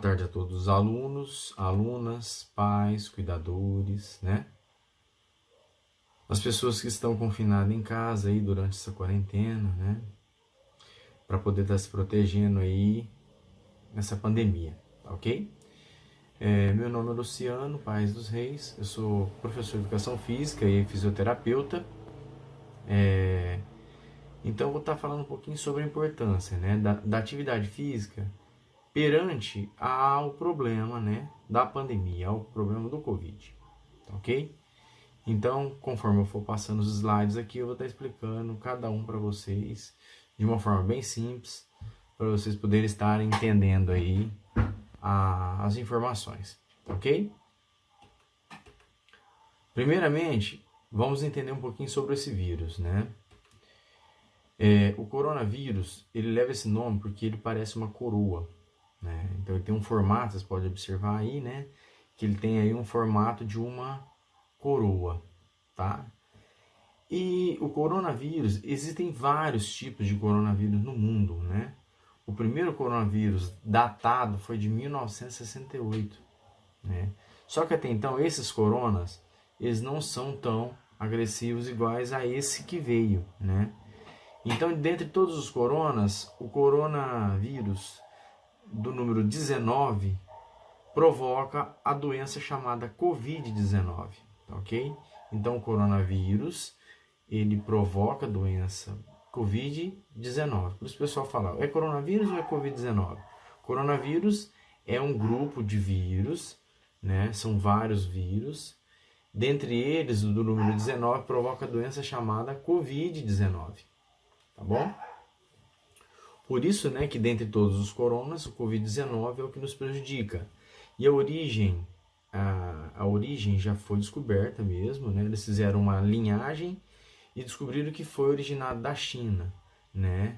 tarde a todos os alunos, alunas, pais, cuidadores, né? As pessoas que estão confinadas em casa aí durante essa quarentena, né? Para poder estar se protegendo aí nessa pandemia, tá ok? Meu nome é Luciano Paes dos Reis, eu sou professor de Educação Física e fisioterapeuta. Então eu vou estar falando um pouquinho sobre a importância, né, da atividade física perante ao problema, né, da pandemia, ao problema do Covid, tá ok? Então, conforme eu for passando os slides aqui, eu vou estar explicando cada um para vocês de uma forma bem simples, para vocês poderem estar entendendo aí as informações, tá ok? Primeiramente, vamos entender um pouquinho sobre esse vírus, né? O coronavírus, ele leva esse nome porque ele parece uma coroa, né? Então ele tem um formato, vocês podem observar aí, né? Que ele tem aí um formato de uma coroa, tá? E o coronavírus, existem vários tipos de coronavírus no mundo, né? O primeiro coronavírus datado foi de 1968, né? Só que até então esses coronas, eles não são tão agressivos iguais a esse que veio, né? Então, dentre todos os coronas, o coronavírus do número 19 provoca a doença chamada Covid-19, ok? Então, o coronavírus, ele provoca a doença Covid-19. Por isso o pessoal fala, é coronavírus ou é Covid-19? Coronavírus é um grupo de vírus, né? São vários vírus. Dentre eles, o do número 19 provoca a doença chamada Covid-19, tá bom? Por isso, né, que dentre todos os coronas, o Covid-19 é o que nos prejudica. E a origem já foi descoberta mesmo, né? Eles fizeram uma linhagem e descobriram que foi originado da China, né?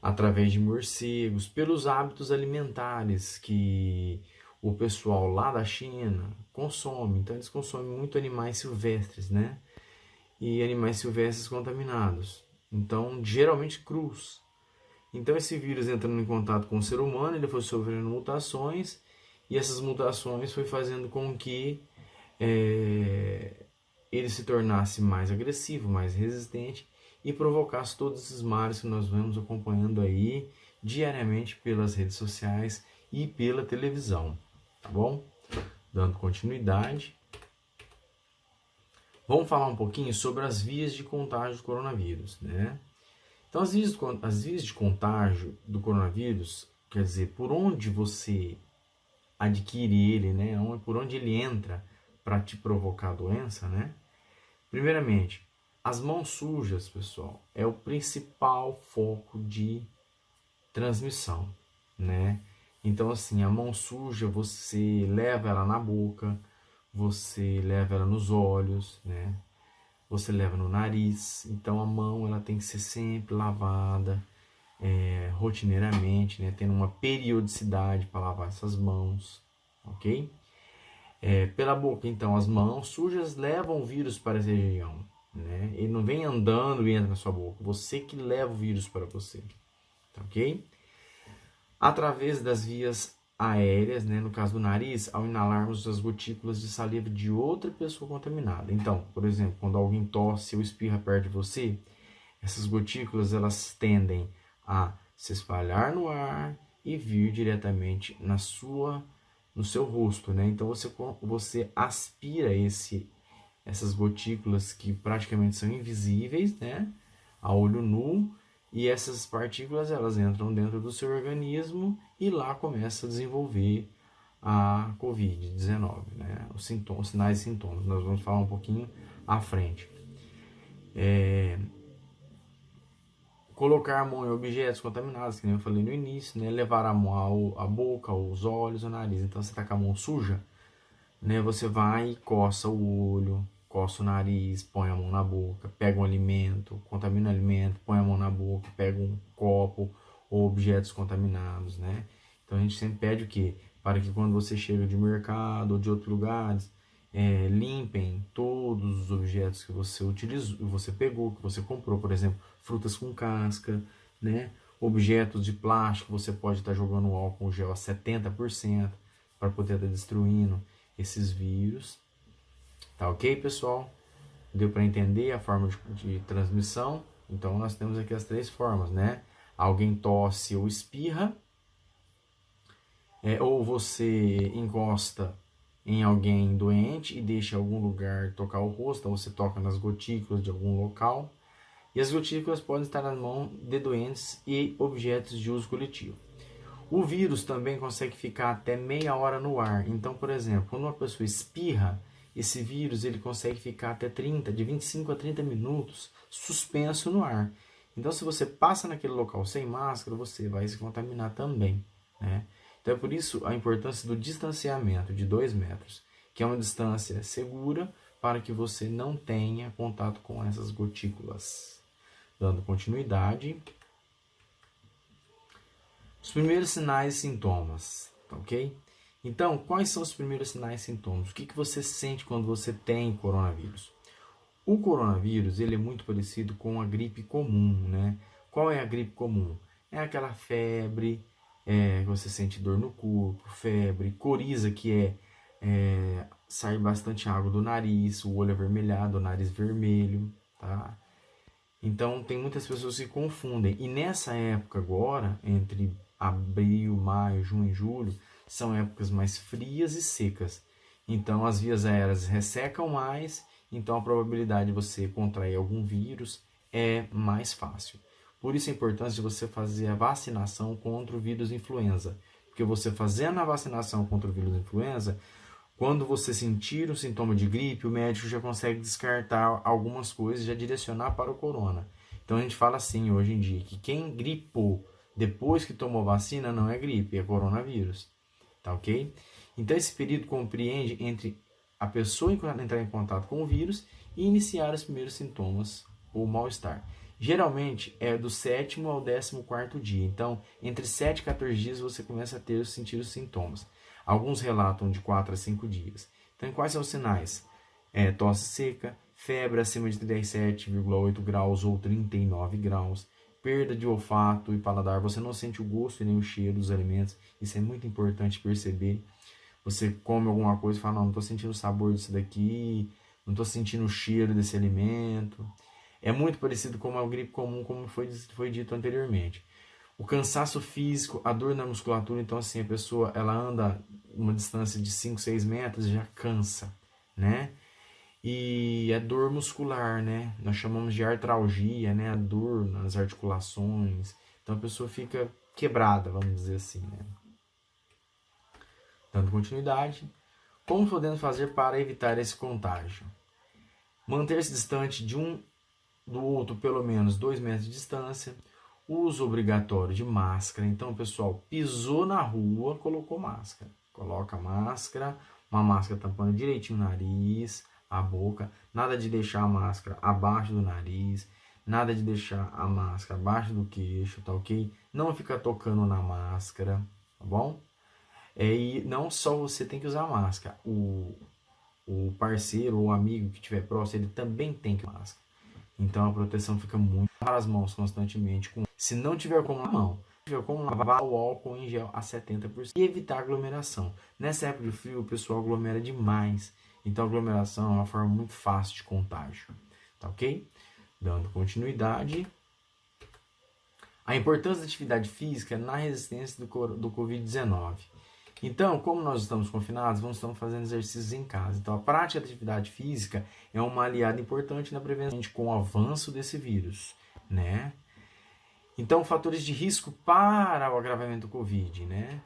Através de morcegos, pelos hábitos alimentares que o pessoal lá da China consome. Então eles consomem muito animais silvestres, né? E animais silvestres contaminados. Então, geralmente crus. Então esse vírus entrando em contato com o ser humano, ele foi sofrendo mutações e essas mutações foi fazendo com que ele se tornasse mais agressivo, mais resistente e provocasse todos esses males que nós vamos acompanhando aí diariamente pelas redes sociais e pela televisão, tá bom? Dando continuidade, vamos falar um pouquinho sobre as vias de contágio do coronavírus, né? Então, as vias de contágio do coronavírus, quer dizer, por onde você adquire ele, né? Por onde ele entra para te provocar a doença, né? Primeiramente, as mãos sujas, pessoal, é o principal foco de transmissão, né? Então, assim, a mão suja, você leva ela na boca, você leva ela nos olhos, né? Você leva no nariz. Então a mão ela tem que ser sempre lavada rotineiramente, né? Tendo uma periodicidade para lavar essas mãos, ok? Pela boca, então, as mãos sujas levam o vírus para essa região, né? Ele não vem andando e entra na sua boca, você que leva o vírus para você, tá ok? Através das vias aéreas, né? No caso do nariz, ao inalarmos as gotículas de saliva de outra pessoa contaminada. Então, por exemplo, quando alguém tosse ou espirra perto de você, essas gotículas elas tendem a se espalhar no ar e vir diretamente no seu rosto, né? Então você aspira essas gotículas que praticamente são invisíveis, né? A olho nu. E essas partículas elas entram dentro do seu organismo e lá começa a desenvolver a Covid-19, né? Os sinais e sintomas. Nós vamos falar um pouquinho à frente. Colocar a mão em objetos contaminados, que nem eu falei no início, né? Levar a mão à boca, aos olhos, ao nariz. Então você está com a mão suja, né? Você vai e coça o olho, coça o nariz, põe a mão na boca, pega um alimento, contamina o alimento, põe a mão na boca, pega um copo ou objetos contaminados, né? Então a gente sempre pede o quê? Para que quando você chega de mercado ou de outros lugares, limpem todos os objetos que você utilizou, você pegou, que você comprou, por exemplo, frutas com casca, né? objetos de plástico, você pode estar jogando o álcool gel a 70% para poder estar destruindo esses vírus. Tá ok, pessoal? Deu para entender a forma de transmissão? Então, nós temos aqui as 3 formas, né? Alguém tosse ou espirra, ou você encosta em alguém doente e deixa em algum lugar tocar o rosto, ou você toca nas gotículas de algum local. E as gotículas podem estar nas mãos de doentes e objetos de uso coletivo. O vírus também consegue ficar até meia hora no ar. Então, por exemplo, quando uma pessoa espirra, esse vírus ele consegue ficar até de 25 a 30 minutos suspenso no ar. Então, se você passa naquele local sem máscara, você vai se contaminar também, né? Então, é por isso a importância do distanciamento de 2 metros, que é uma distância segura para que você não tenha contato com essas gotículas. Dando continuidade. Os primeiros sinais e sintomas, tá ok? Então, quais são os primeiros sinais e sintomas? O que você sente quando você tem coronavírus? O coronavírus, ele é muito parecido com a gripe comum, né? Qual é a gripe comum? É aquela febre, você sente dor no corpo, febre, coriza, que sai bastante água do nariz, o olho avermelhado, o nariz vermelho, tá? Então, tem muitas pessoas que se confundem. E nessa época agora, entre abril, maio, junho e julho, são épocas mais frias e secas. Então, as vias aéreas ressecam mais, então a probabilidade de você contrair algum vírus é mais fácil. Por isso a importância de você fazer a vacinação contra o vírus influenza. Porque você fazendo a vacinação contra o vírus influenza, quando você sentir o sintoma de gripe, o médico já consegue descartar algumas coisas e já direcionar para o corona. Então a gente fala assim hoje em dia, que quem gripou depois que tomou vacina não é gripe, é coronavírus. Tá ok? Então esse período compreende entre a pessoa entrar em contato com o vírus e iniciar os primeiros sintomas ou mal-estar. Geralmente é do 7º ao 14º dia. Então, entre 7 e 14 dias você começa a sentir os sintomas. Alguns relatam de 4 a 5 dias. Então, quais são os sinais? Tosse seca, febre acima de 37,8 graus ou 39 graus, perda de olfato e paladar. Você não sente o gosto e nem o cheiro dos alimentos. Isso é muito importante perceber. Você come alguma coisa e fala, não estou sentindo o sabor disso daqui, não estou sentindo o cheiro desse alimento. É muito parecido com a gripe comum, como foi dito anteriormente. O cansaço físico, a dor na musculatura, então assim, a pessoa ela anda uma distância de 5, 6 metros e já cansa, né? E a dor muscular, né? Nós chamamos de artralgia, né? A dor nas articulações. Então a pessoa fica quebrada, vamos dizer assim, né? Dando continuidade. Como podemos fazer para evitar esse contágio? Manter-se distante de um do outro pelo menos 2 metros de distância. Uso obrigatório de máscara. Então, pessoal, pisou na rua, colocou máscara. Coloca máscara, uma máscara tampando direitinho o nariz, a boca. Nada de deixar a máscara abaixo do nariz. Nada de deixar a máscara abaixo do queixo, tá ok? Não ficar tocando na máscara, tá bom? E não só você tem que usar máscara. O parceiro ou amigo que estiver próximo, ele também tem que usar máscara. Então a proteção fica muito. Lavar as mãos constantemente. Se não tiver como lavar a mão, tiver como lavar o álcool em gel a 70%. E evitar aglomeração. Nessa época de frio, o pessoal aglomera demais. Então a aglomeração é uma forma muito fácil de contágio. Tá ok? Dando continuidade. A importância da atividade física na resistência do Covid-19. Então, como nós estamos confinados, vamos estar fazendo exercícios em casa. Então, a prática da atividade física é uma aliada importante na prevenção com o avanço desse vírus, né? Então, fatores de risco para o agravamento do Covid, né?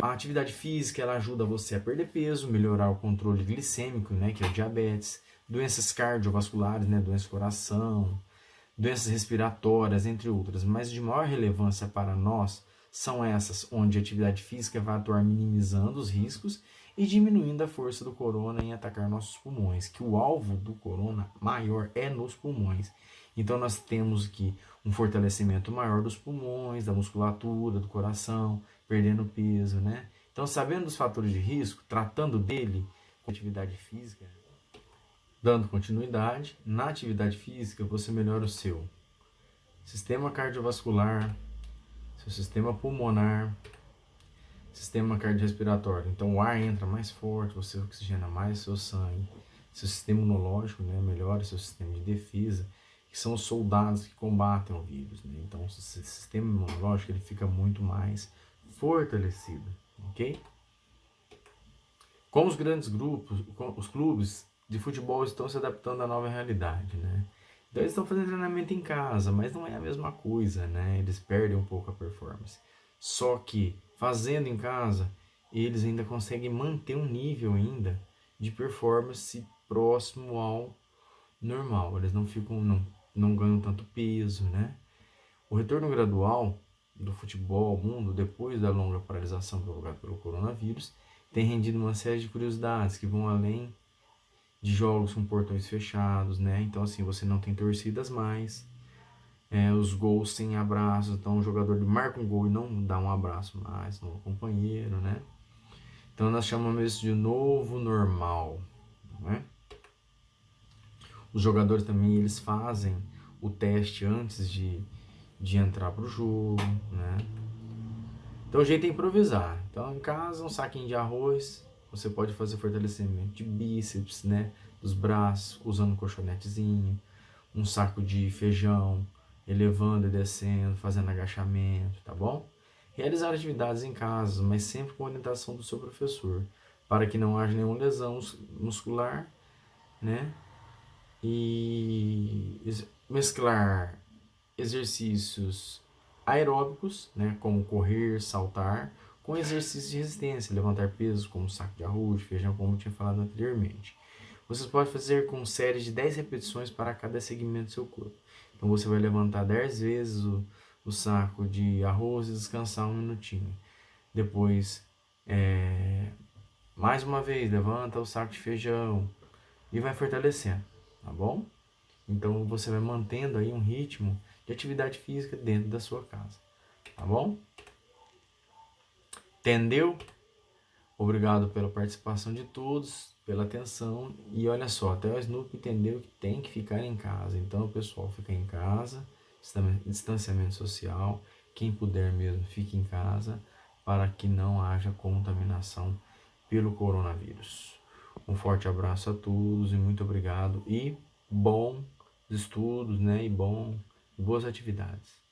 A atividade física ela ajuda você a perder peso, melhorar o controle glicêmico, né, que é o diabetes, doenças cardiovasculares, né, doenças do coração, doenças respiratórias, entre outras. Mas de maior relevância para nós são essas, onde a atividade física vai atuar minimizando os riscos e diminuindo a força do corona em atacar nossos pulmões, que o alvo do corona maior é nos pulmões. Então nós temos aqui um fortalecimento maior dos pulmões, da musculatura, do coração, perdendo peso, né? Então, sabendo dos fatores de risco, tratando dele com atividade física, dando continuidade, na atividade física você melhora o seu sistema cardiovascular, seu sistema pulmonar, sistema cardiorrespiratório. Então o ar entra mais forte, você oxigena mais seu sangue, seu sistema imunológico, né, melhora seu sistema de defesa, que são os soldados que combatem o vírus, né? Então o sistema imunológico ele fica muito mais fortalecido, ok? Como os grandes grupos, os clubes de futebol estão se adaptando à nova realidade, né? Então eles estão fazendo treinamento em casa, mas não é a mesma coisa, né? Eles perdem um pouco a performance. Só que fazendo em casa, eles ainda conseguem manter um nível ainda de performance próximo ao normal. Eles não ficam, não ganham tanto peso, né? O retorno gradual do futebol ao mundo depois da longa paralisação provocada pelo coronavírus tem rendido uma série de curiosidades que vão além de jogos com portões fechados, né? Então assim, você não tem torcidas mais, os gols sem abraços, então o jogador marca um gol e não dá um abraço mais no companheiro, né? Então nós chamamos isso de novo normal, né? Os jogadores também eles fazem o teste antes de entrar para o jogo, né? Então o jeito é improvisar. Então em casa um saquinho de arroz, você pode fazer fortalecimento de bíceps, né? Dos braços, usando um colchonetezinho, um saco de feijão, elevando e descendo, fazendo agachamento, tá bom? Realizar atividades em casa, mas sempre com orientação do seu professor, para que não haja nenhuma lesão muscular, né? E mesclar exercícios aeróbicos, né, como correr, saltar, com exercícios de resistência, levantar pesos como saco de arroz, feijão, como eu tinha falado anteriormente. Vocês podem fazer com séries de 10 repetições para cada segmento do seu corpo. Então você vai levantar 10 vezes o saco de arroz e descansar um minutinho. Depois, mais uma vez, levanta o saco de feijão e vai fortalecendo, tá bom? Então você vai mantendo aí um ritmo de atividade física dentro da sua casa, tá bom? Entendeu? Obrigado pela participação de todos, pela atenção. E olha só, até o Snoop entendeu que tem que ficar em casa. Então o pessoal fica em casa, distanciamento social. Quem puder mesmo, fique em casa para que não haja contaminação pelo coronavírus. Um forte abraço a todos e muito obrigado. E bons estudos, né? E boas atividades.